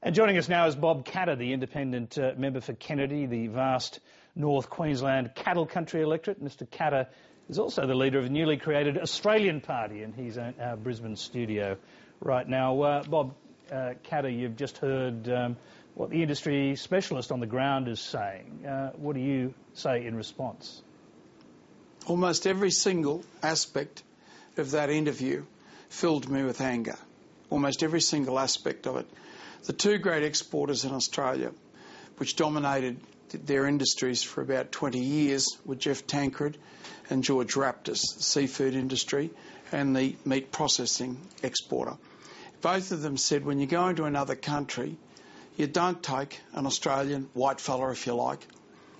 And joining us now is Bob Catter, the independent member for Kennedy, the vast North Queensland cattle country electorate. Mr Catter is also the leader of the newly created Australian Party, and he's in our Brisbane studio right now. Bob Catter, you've just heard what the industry specialist on the ground is saying. What do you say in response? Almost every single aspect of that interview filled me with anger. Almost every single aspect of it. The two great exporters in Australia, which dominated their industries for about 20 years, were Jeff Tancred and George Raptis, the seafood industry and the meat processing exporter. Both of them said when you go into another country, you don't take an Australian white fella, if you like,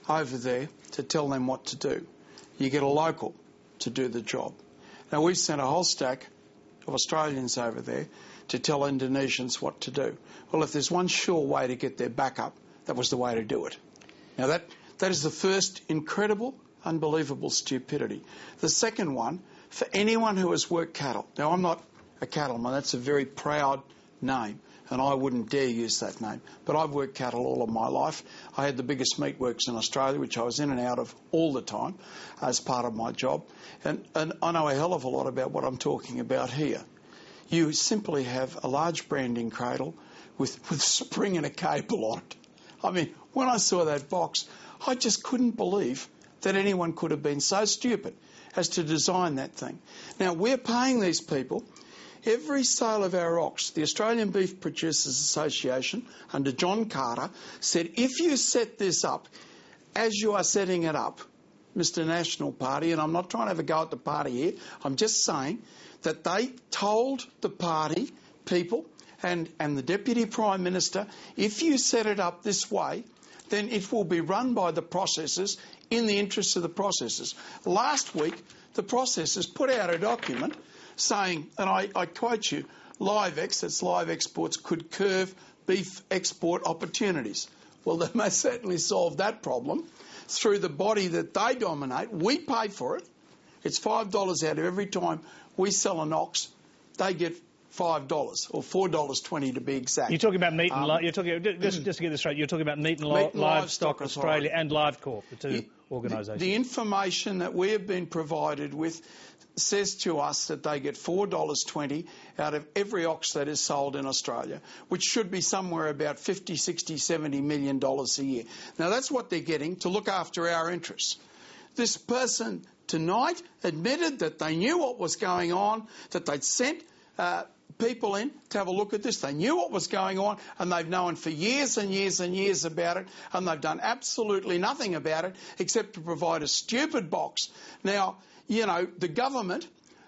over there to tell them what to do. You get a local to do the job. Now, we've sent a whole stack of Australians over there to tell Indonesians what to do. Well, if there's one sure way to get their back up, that was the way to do it. Now, that is the first incredible, unbelievable stupidity. The second one, for anyone who has worked cattle. Now, I'm not a cattleman. That's a very proud name, and I wouldn't dare use that name. But I've worked cattle all of my life. I had the biggest meatworks in Australia, which I was in and out of all the time as part of my job. And I know a hell of a lot about what I'm talking about here. You simply have a large branding cradle with spring and a cable on it. I mean, when I saw that box, I just couldn't believe that anyone could have been so stupid as to design that thing. Now, we're paying these people. Every sale of our ox, the Australian Beef Producers Association, under John Carter, said if you set this up as you are setting it up, Mr National Party, and I'm not trying to have a go at the party here, I'm just saying that they told the party people and the Deputy Prime Minister, if you set it up this way, then it will be run by the processors in the interests of the processors. Last week, the processors put out a document saying, and I quote you, that's live exports, could curb beef export opportunities. Well, they most certainly solved that problem through the body that they dominate. We pay for it. It's $5 out of every time we sell an ox. They get $5 or $4.20 to be exact. You're talking about meat and you're talking just to get this straight. You're talking about Meat and Livestock Australia and LiveCorp, the two organisations. The information that we have been provided with says to us that they get $4.20 out of every ox that is sold in Australia, which should be somewhere about $50, $60, $70 million a year. Now, that's what they're getting to look after our interests. This person tonight admitted that they knew what was going on, that they'd sent people in to have a look at this. They knew what was going on, and they've known for years and years and years about it, and they've done absolutely nothing about it except to provide a stupid box. Now, you know, the government,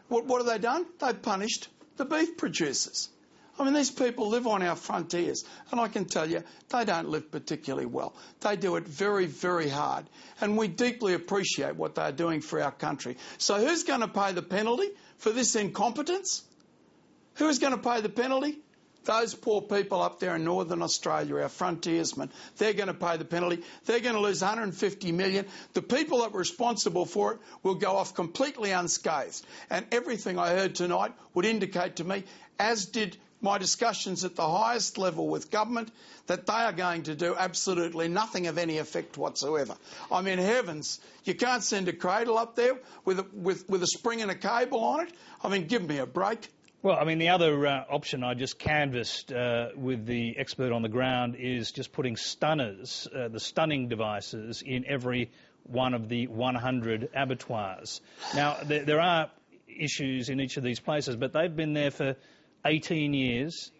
what have they done? They've punished the beef producers. I mean, these people live on our frontiers, and I can tell you, they don't live particularly well. They do it very, very hard, and we deeply appreciate what they're doing for our country. So who's going to pay the penalty for this incompetence? Who's going to pay the penalty? Those poor people up there in Northern Australia, our frontiersmen, they're going to pay the penalty. They're going to lose $150 million. The people that were responsible for it will go off completely unscathed. And everything I heard tonight would indicate to me, as did my discussions at the highest level with government, that they are going to do absolutely nothing of any effect whatsoever. I mean, heavens, you can't send a cradle up there with a spring and a cable on it? I mean, give me a break. Well, I mean, the other option I just canvassed with the expert on the ground is just putting stunners, the stunning devices, in every one of the 100 abattoirs. Now, there are issues in each of these places, but they've been there for 18 years.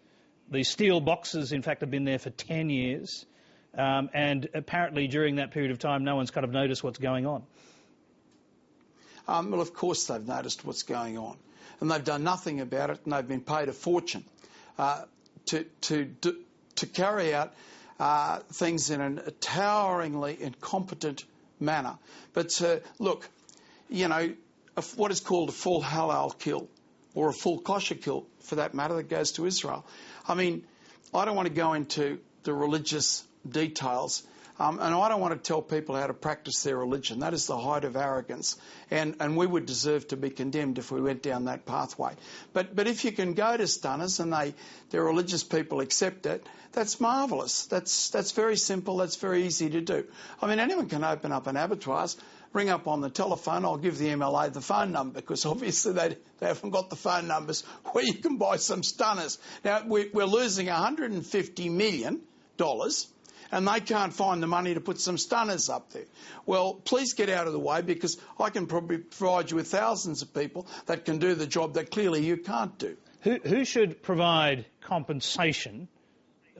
The steel boxes, in fact, have been there for 10 years. And apparently during that period of time, no one's kind of noticed what's going on. Well, of course they've noticed what's going on. And they've done nothing about it, and they've been paid a fortune to carry out things in a toweringly incompetent manner. But look, you know, what is called a full halal kill, or a full kosher kill, for that matter, that goes to Israel. I mean, I don't want to go into the religious details And I don't want to tell people how to practice their religion. That is the height of arrogance. And we would deserve to be condemned if we went down that pathway. But if you can go to stunners and their religious people accept it, that's marvellous. That's very simple. That's very easy to do. I mean, anyone can open up an abattoir, ring up on the telephone. I'll give the MLA the phone number because obviously they haven't got the phone numbers where you can buy some stunners. Now, we're losing $150 million and they can't find the money to put some stunners up there. Well, please get out of the way because I can probably provide you with thousands of people that can do the job that clearly you can't do. Who should provide compensation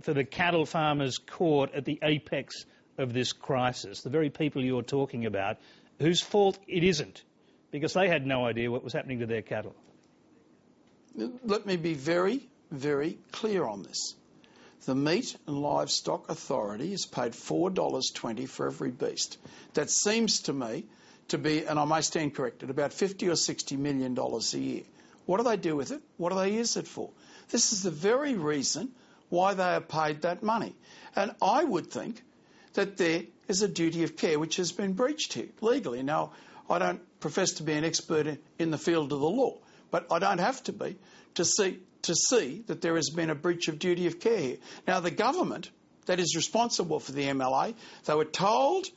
for the cattle farmers caught at the apex of this crisis, the very people you're talking about, whose fault it isn't, because they had no idea what was happening to their cattle? Let me be very, very clear on this. The Meat and Livestock Authority is paid $4.20 for every beast. That seems to me to be, and I may stand corrected, about $50 or $60 million a year. What do they do with it? What do they use it for? This is the very reason why they are paid that money. And I would think that there is a duty of care which has been breached here legally. Now, I don't profess to be an expert in the field of the law, but I don't have to be to see that there has been a breach of duty of care here. Now, the government that is responsible for the MLA, they were told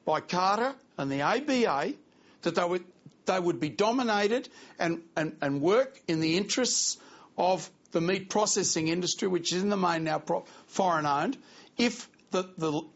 by Carter and the ABA that they would be dominated and work in the interests of the meat processing industry, which is in the main now foreign-owned, if the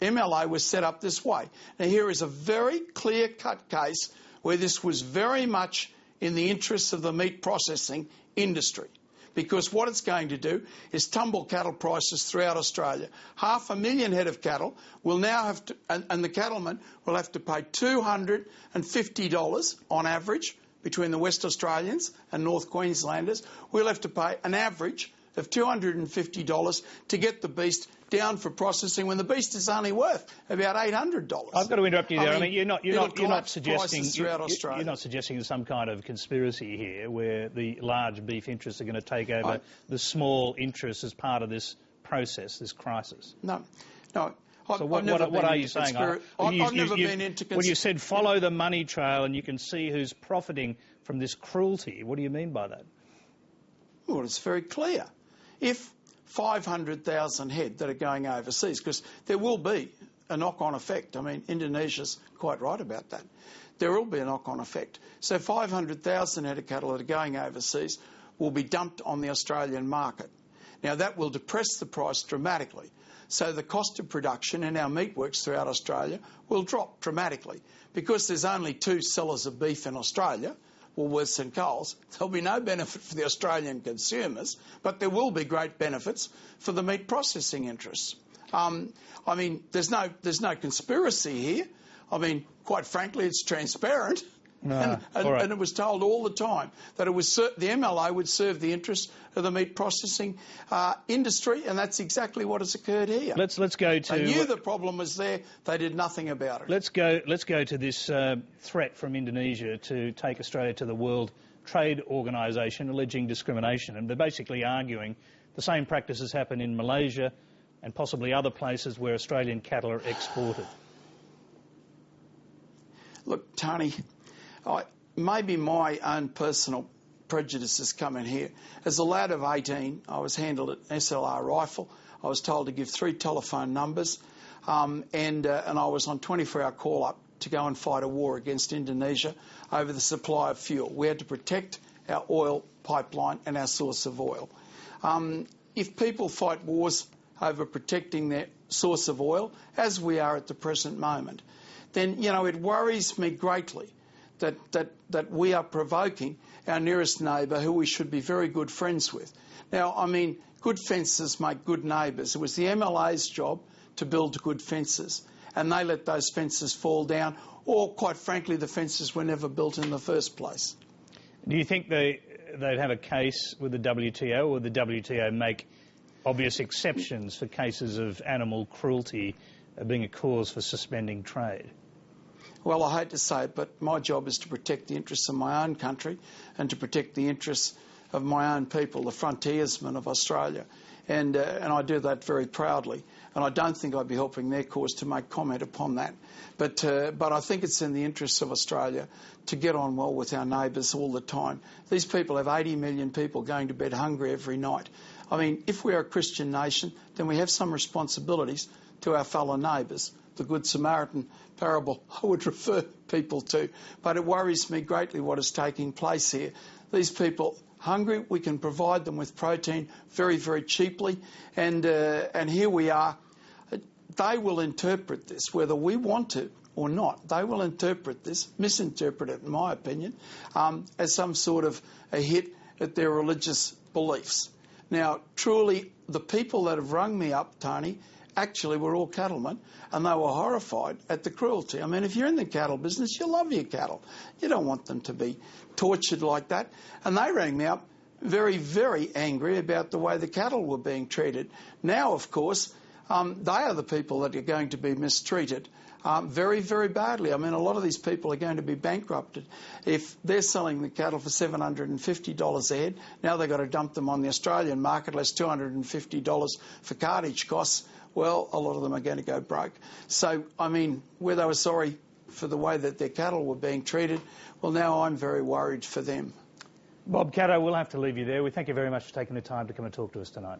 MLA was set up this way. Now, here is a very clear-cut case where this was very much in the interests of the meat processing industry, because what it's going to do is tumble cattle prices throughout Australia. 500,000 head of cattle will now have to, and the cattlemen will have to pay $250 on average between the West Australians and North Queenslanders. We'll have to pay an average of $250 to get the beast down for processing when the beast is only worth about $800. I've got to interrupt you there. I mean, you're not suggesting you're not suggesting some kind of conspiracy here where the large beef interests are going to take over the small interests as part of this process, this crisis. No. So what are you saying? I've never been into conspiracy. Well, you said follow the money trail and you can see who's profiting from this cruelty. What do you mean by that? Well, it's very clear. If 500,000 head that are going overseas, because there will be a knock-on effect. I mean, Indonesia's quite right about that. There will be a knock-on effect. So 500,000 head of cattle that are going overseas will be dumped on the Australian market. Now, that will depress the price dramatically. So the cost of production in our meatworks throughout Australia will drop dramatically. Because there's only two sellers of beef in Australia, Woolworths and Coles, there'll be no benefit for the Australian consumers, but there will be great benefits for the meat processing interests. I mean, there's no conspiracy here. I mean, quite frankly, it's transparent. And it was told all the time that the MLA would serve the interests of the meat processing industry, and that's exactly what has occurred here. Let's go to. They knew the problem was there. They did nothing about it. Let's go to this threat from Indonesia to take Australia to the World Trade Organisation, alleging discrimination, and they're basically arguing the same practices happen in Malaysia and possibly other places where Australian cattle are exported. Look, Tony. Maybe my own personal prejudices come in here. As a lad of 18, I was handled an SLR rifle. I was told to give 3 telephone numbers, and I was on 24-hour call-up to go and fight a war against Indonesia over the supply of fuel. We had to protect our oil pipeline and our source of oil. If people fight wars over protecting their source of oil, as we are at the present moment, then, it worries me greatly that we are provoking our nearest neighbour, who we should be very good friends with. Now, I mean, good fences make good neighbours. It was the MLA's job to build good fences, and they let those fences fall down, or, quite frankly, the fences were never built in the first place. Do you think they'd have a case with the WTO, or the WTO make obvious exceptions for cases of animal cruelty being a cause for suspending trade? Well, I hate to say it, but my job is to protect the interests of my own country and to protect the interests of my own people, the frontiersmen of Australia. and I do that very proudly. And I don't think I'd be helping their cause to make comment upon that. But I think it's in the interests of Australia to get on well with our neighbours all the time. These people have 80 million people going to bed hungry every night. I mean, if we are a Christian nation, then we have some responsibilities to our fellow neighbours. The Good Samaritan parable I would refer people to. But it worries me greatly what is taking place here. These people hungry, we can provide them with protein very, very cheaply. And here we are. They will interpret this, whether we want to or not. They will interpret this, misinterpret it in my opinion, as some sort of a hit at their religious beliefs. Now, truly, the people that have rung me up, Tony, actually were all cattlemen, and they were horrified at the cruelty. I mean, if you're in the cattle business, you love your cattle. You don't want them to be tortured like that. And they rang me up very, very angry about the way the cattle were being treated. Now, of course, they are the people that are going to be mistreated very, very badly. I mean, a lot of these people are going to be bankrupted. If they're selling the cattle for $750 a head, now they've got to dump them on the Australian market, less $250 for cartage costs. Well, a lot of them are going to go broke. So, I mean, where they were sorry for the way that their cattle were being treated, well, now I'm very worried for them. Bob Caddo, we'll have to leave you there. We thank you very much for taking the time to come and talk to us tonight.